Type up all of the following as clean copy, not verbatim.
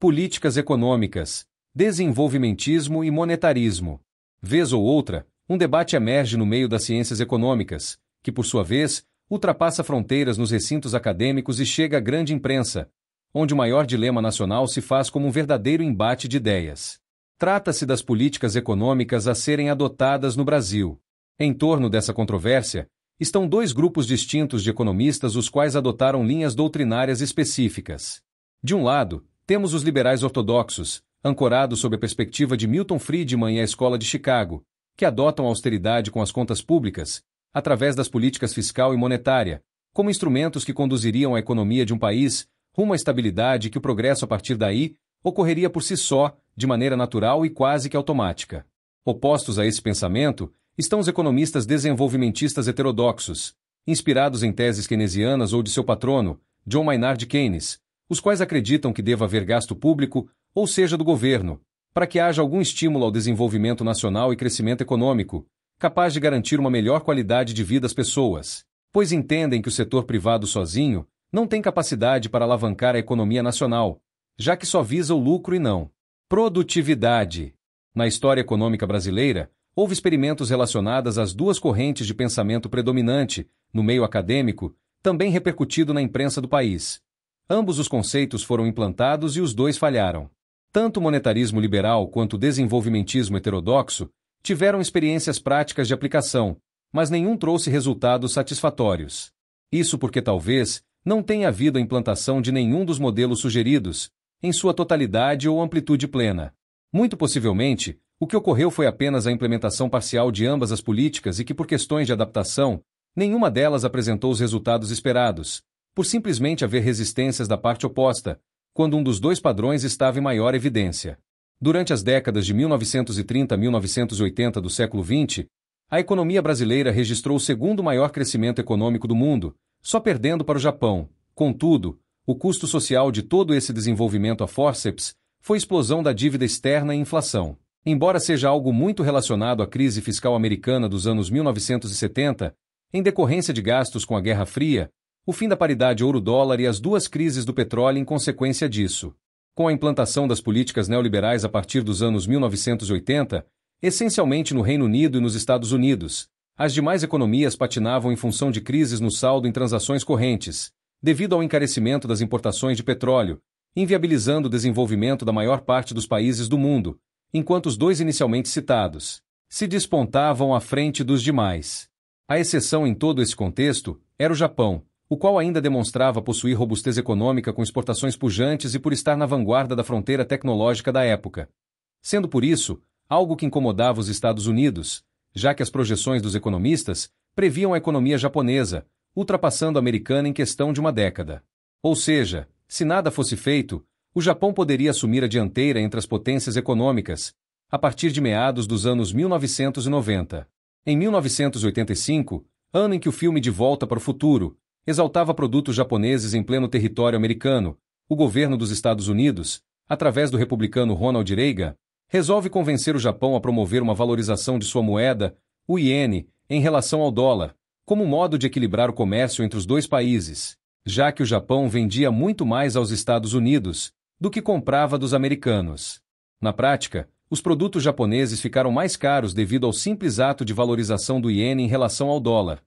políticas econômicas, desenvolvimentismo e monetarismo. Vez ou outra, um debate emerge no meio das ciências econômicas, que por sua vez, ultrapassa fronteiras nos recintos acadêmicos e chega à grande imprensa, onde o maior dilema nacional se faz como um verdadeiro embate de ideias. Trata-se das políticas econômicas a serem adotadas no Brasil. Em torno dessa controvérsia, estão dois grupos distintos de economistas os quais adotaram linhas doutrinárias específicas. De um lado, temos os liberais ortodoxos, ancorados sob a perspectiva de Milton Friedman e a Escola de Chicago, que adotam a austeridade com as contas públicas, através das políticas fiscal e monetária, como instrumentos que conduziriam a economia de um país rumo à estabilidade e que o progresso a partir daí ocorreria por si só, de maneira natural e quase que automática. Opostos a esse pensamento, estão os economistas desenvolvimentistas heterodoxos, inspirados em teses keynesianas ou de seu patrono, John Maynard Keynes, os quais acreditam que deva haver gasto público, ou seja, do governo, para que haja algum estímulo ao desenvolvimento nacional e crescimento econômico, capaz de garantir uma melhor qualidade de vida às pessoas, pois entendem que o setor privado sozinho não tem capacidade para alavancar a economia nacional, já que só visa o lucro e não produtividade. Na história econômica brasileira, houve experimentos relacionados às duas correntes de pensamento predominante, no meio acadêmico, também repercutido na imprensa do país. Ambos os conceitos foram implantados e os dois falharam. Tanto o monetarismo liberal quanto o desenvolvimentismo heterodoxo tiveram experiências práticas de aplicação, mas nenhum trouxe resultados satisfatórios. Isso porque talvez não tenha havido a implantação de nenhum dos modelos sugeridos, em sua totalidade ou amplitude plena. Muito possivelmente, o que ocorreu foi apenas a implementação parcial de ambas as políticas e que, por questões de adaptação, nenhuma delas apresentou os resultados esperados, por simplesmente haver resistências da parte oposta, quando um dos dois padrões estava em maior evidência. Durante as décadas de 1930 a 1980 do século XX, a economia brasileira registrou o segundo maior crescimento econômico do mundo, só perdendo para o Japão. Contudo, o custo social de todo esse desenvolvimento a fórceps foi a explosão da dívida externa e inflação. Embora seja algo muito relacionado à crise fiscal americana dos anos 1970, em decorrência de gastos com a Guerra Fria, o fim da paridade ouro-dólar e as duas crises do petróleo em consequência disso. Com a implantação das políticas neoliberais a partir dos anos 1980, essencialmente no Reino Unido e nos Estados Unidos, as demais economias patinavam em função de crises no saldo em transações correntes, devido ao encarecimento das importações de petróleo, inviabilizando o desenvolvimento da maior parte dos países do mundo, enquanto os dois inicialmente citados se despontavam à frente dos demais. A exceção em todo esse contexto era o Japão, o qual ainda demonstrava possuir robustez econômica com exportações pujantes e por estar na vanguarda da fronteira tecnológica da época. Sendo por isso, algo que incomodava os Estados Unidos, já que as projeções dos economistas previam a economia japonesa, ultrapassando a americana em questão de uma década. Ou seja, se nada fosse feito, o Japão poderia assumir a dianteira entre as potências econômicas, a partir de meados dos anos 1990. Em 1985, ano em que o filme De Volta para o Futuro exaltava produtos japoneses em pleno território americano, o governo dos Estados Unidos, através do republicano Ronald Reagan, resolve convencer o Japão a promover uma valorização de sua moeda, o iene, em relação ao dólar, como modo de equilibrar o comércio entre os dois países, já que o Japão vendia muito mais aos Estados Unidos do que comprava dos americanos. Na prática, os produtos japoneses ficaram mais caros devido ao simples ato de valorização do iene em relação ao dólar.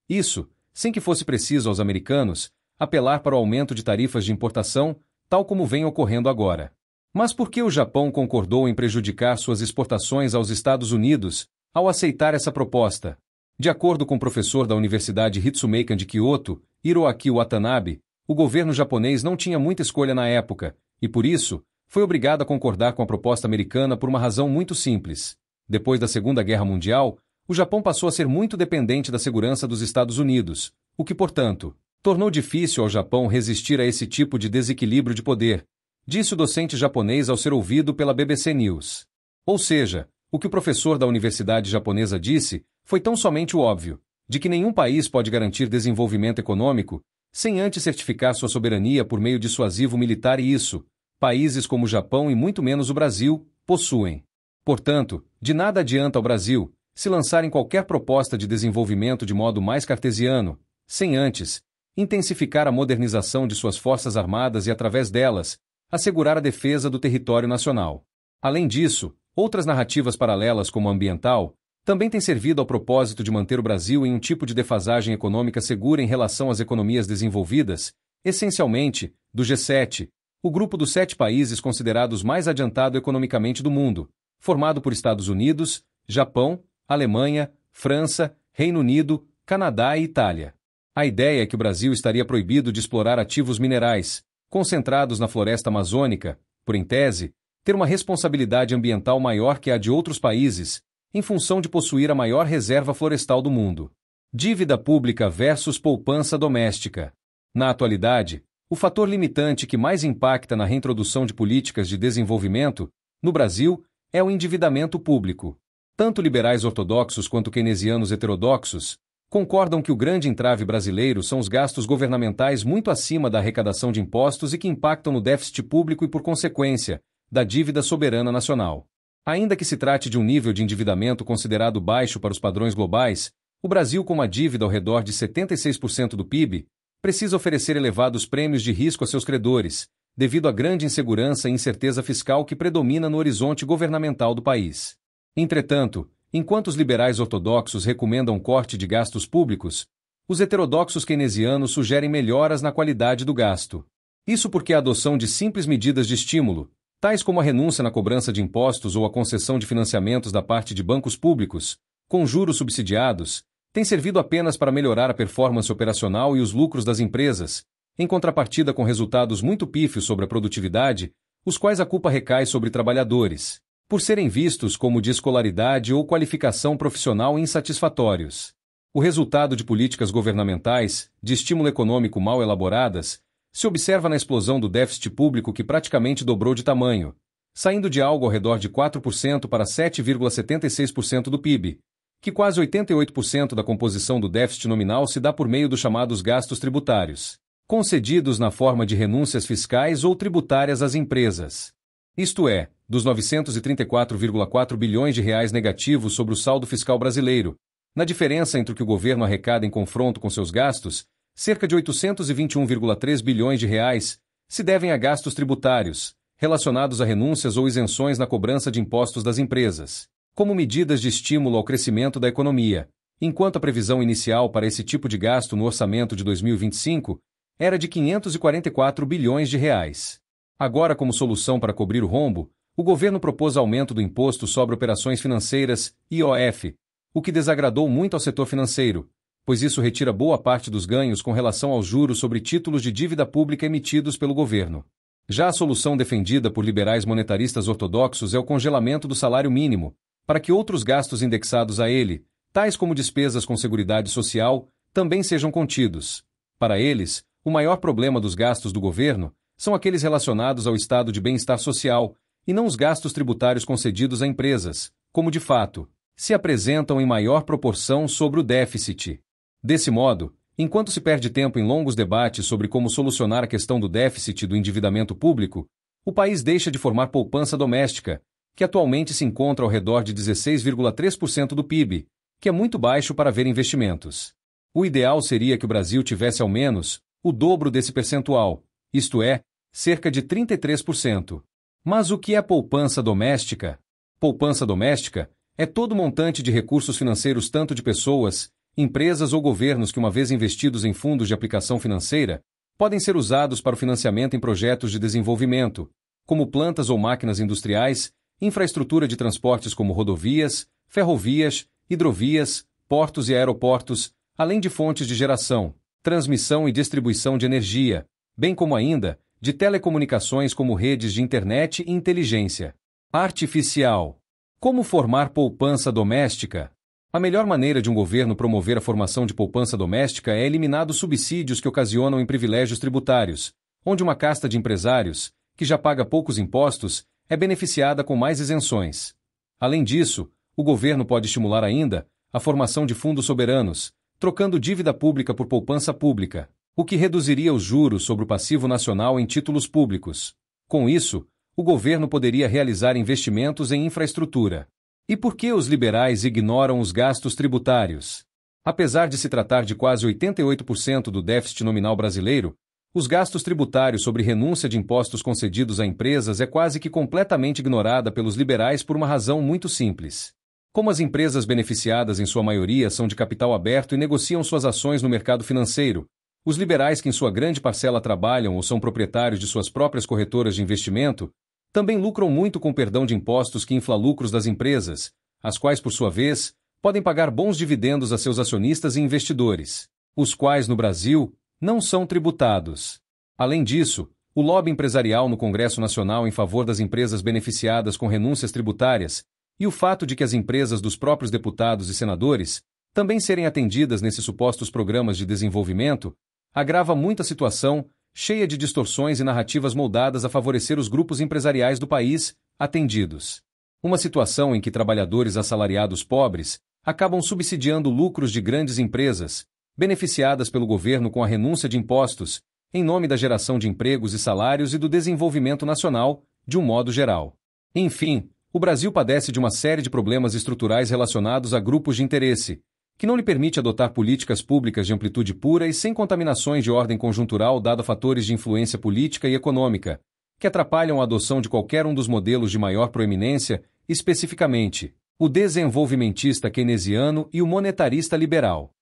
Isso, sem que fosse preciso aos americanos apelar para o aumento de tarifas de importação, tal como vem ocorrendo agora. Mas por que o Japão concordou em prejudicar suas exportações aos Estados Unidos ao aceitar essa proposta? De acordo com o professor da Universidade Ritsumeikan de Kyoto, Hiroaki Watanabe, o governo japonês não tinha muita escolha na época, e por isso, foi obrigado a concordar com a proposta americana por uma razão muito simples. Depois da Segunda Guerra Mundial, o Japão passou a ser muito dependente da segurança dos Estados Unidos, o que, portanto, tornou difícil ao Japão resistir a esse tipo de desequilíbrio de poder, disse o docente japonês ao ser ouvido pela BBC News. Ou seja, o que o professor da universidade japonesa disse foi tão somente o óbvio, de que nenhum país pode garantir desenvolvimento econômico sem antes certificar sua soberania por meio dissuasivo militar e isso, países como o Japão e muito menos o Brasil, possuem. Portanto, de nada adianta ao Brasil se lançar em qualquer proposta de desenvolvimento de modo mais cartesiano, sem antes intensificar a modernização de suas forças armadas e através delas, assegurar a defesa do território nacional. Além disso, outras narrativas paralelas como a ambiental também têm servido ao propósito de manter o Brasil em um tipo de defasagem econômica segura em relação às economias desenvolvidas, essencialmente, do G7, o grupo dos 7 países considerados mais adiantado economicamente do mundo, formado por Estados Unidos, Japão, Alemanha, França, Reino Unido, Canadá e Itália. A ideia é que o Brasil estaria proibido de explorar ativos minerais, concentrados na floresta amazônica, por em tese, ter uma responsabilidade ambiental maior que a de outros países, em função de possuir a maior reserva florestal do mundo. Dívida pública versus poupança doméstica. Na atualidade, o fator limitante que mais impacta na reintrodução de políticas de desenvolvimento, no Brasil, é o endividamento público. Tanto liberais ortodoxos quanto keynesianos heterodoxos concordam que o grande entrave brasileiro são os gastos governamentais muito acima da arrecadação de impostos e que impactam no déficit público e, por consequência, da dívida soberana nacional. Ainda que se trate de um nível de endividamento considerado baixo para os padrões globais, o Brasil, com uma dívida ao redor de 76% do PIB, precisa oferecer elevados prêmios de risco a seus credores, devido à grande insegurança e incerteza fiscal que predomina no horizonte governamental do país. Entretanto, enquanto os liberais ortodoxos recomendam corte de gastos públicos, os heterodoxos keynesianos sugerem melhoras na qualidade do gasto. Isso porque a adoção de simples medidas de estímulo, tais como a renúncia na cobrança de impostos ou a concessão de financiamentos da parte de bancos públicos, com juros subsidiados, tem servido apenas para melhorar a performance operacional e os lucros das empresas, em contrapartida com resultados muito pífios sobre a produtividade, os quais a culpa recai sobre trabalhadores, por serem vistos como de escolaridade ou qualificação profissional insatisfatórios. O resultado de políticas governamentais, de estímulo econômico mal elaboradas, se observa na explosão do déficit público que praticamente dobrou de tamanho, saindo de algo ao redor de 4% para 7,76% do PIB, que quase 88% da composição do déficit nominal se dá por meio dos chamados gastos tributários, concedidos na forma de renúncias fiscais ou tributárias às empresas. Isto é, dos 934,4 bilhões de reais negativos sobre o saldo fiscal brasileiro, na diferença entre o que o governo arrecada em confronto com seus gastos, cerca de 821,3 bilhões de reais se devem a gastos tributários, relacionados a renúncias ou isenções na cobrança de impostos das empresas, como medidas de estímulo ao crescimento da economia, enquanto a previsão inicial para esse tipo de gasto no orçamento de 2025 era de 544 bilhões de reais. Agora, como solução para cobrir o rombo, o governo propôs aumento do Imposto sobre Operações Financeiras, IOF, o que desagradou muito ao setor financeiro, pois isso retira boa parte dos ganhos com relação aos juros sobre títulos de dívida pública emitidos pelo governo. Já a solução defendida por liberais monetaristas ortodoxos é o congelamento do salário mínimo, para que outros gastos indexados a ele, tais como despesas com seguridade social, também sejam contidos. Para eles, o maior problema dos gastos do governo são aqueles relacionados ao estado de bem-estar social, e não os gastos tributários concedidos a empresas, como de fato se apresentam em maior proporção sobre o déficit. Desse modo, enquanto se perde tempo em longos debates sobre como solucionar a questão do déficit e do endividamento público, o país deixa de formar poupança doméstica, que atualmente se encontra ao redor de 16,3% do PIB, que é muito baixo para ver investimentos. O ideal seria que o Brasil tivesse ao menos o dobro desse percentual, isto é, cerca de 33%. Mas o que é poupança doméstica? Poupança doméstica é todo montante de recursos financeiros tanto de pessoas, empresas ou governos que, uma vez investidos em fundos de aplicação financeira, podem ser usados para o financiamento em projetos de desenvolvimento, como plantas ou máquinas industriais, infraestrutura de transportes como rodovias, ferrovias, hidrovias, portos e aeroportos, além de fontes de geração, transmissão e distribuição de energia, bem como ainda de telecomunicações como redes de internet e inteligência artificial. Como formar poupança doméstica? A melhor maneira de um governo promover a formação de poupança doméstica é eliminar os subsídios que ocasionam em privilégios tributários, onde uma casta de empresários, que já paga poucos impostos, é beneficiada com mais isenções. Além disso, o governo pode estimular ainda a formação de fundos soberanos, trocando dívida pública por poupança pública, o que reduziria os juros sobre o passivo nacional em títulos públicos. Com isso, o governo poderia realizar investimentos em infraestrutura. E por que os liberais ignoram os gastos tributários? Apesar de se tratar de quase 88% do déficit nominal brasileiro, Os gastos tributários sobre renúncia de impostos concedidos a empresas é quase que completamente ignorada pelos liberais por uma razão muito simples. Como as empresas beneficiadas em sua maioria são de capital aberto e negociam suas ações no mercado financeiro, os liberais que em sua grande parcela trabalham ou são proprietários de suas próprias corretoras de investimento, também lucram muito com o perdão de impostos que infla lucros das empresas, as quais, por sua vez, podem pagar bons dividendos a seus acionistas e investidores, os quais, no Brasil, não são tributados. Além disso, o lobby empresarial no Congresso Nacional em favor das empresas beneficiadas com renúncias tributárias e o fato de que as empresas dos próprios deputados e senadores também serem atendidas nesses supostos programas de desenvolvimento agrava muito a situação, cheia de distorções e narrativas moldadas a favorecer os grupos empresariais do país, atendidos. Uma situação em que trabalhadores assalariados pobres acabam subsidiando lucros de grandes empresas, beneficiadas pelo governo com a renúncia de impostos, em nome da geração de empregos e salários e do desenvolvimento nacional, de um modo geral. Enfim, o Brasil padece de uma série de problemas estruturais relacionados a grupos de interesse, que não lhe permite adotar políticas públicas de amplitude pura e sem contaminações de ordem conjuntural dado a fatores de influência política e econômica, que atrapalham a adoção de qualquer um dos modelos de maior proeminência, especificamente, o desenvolvimentista keynesiano e o monetarista liberal.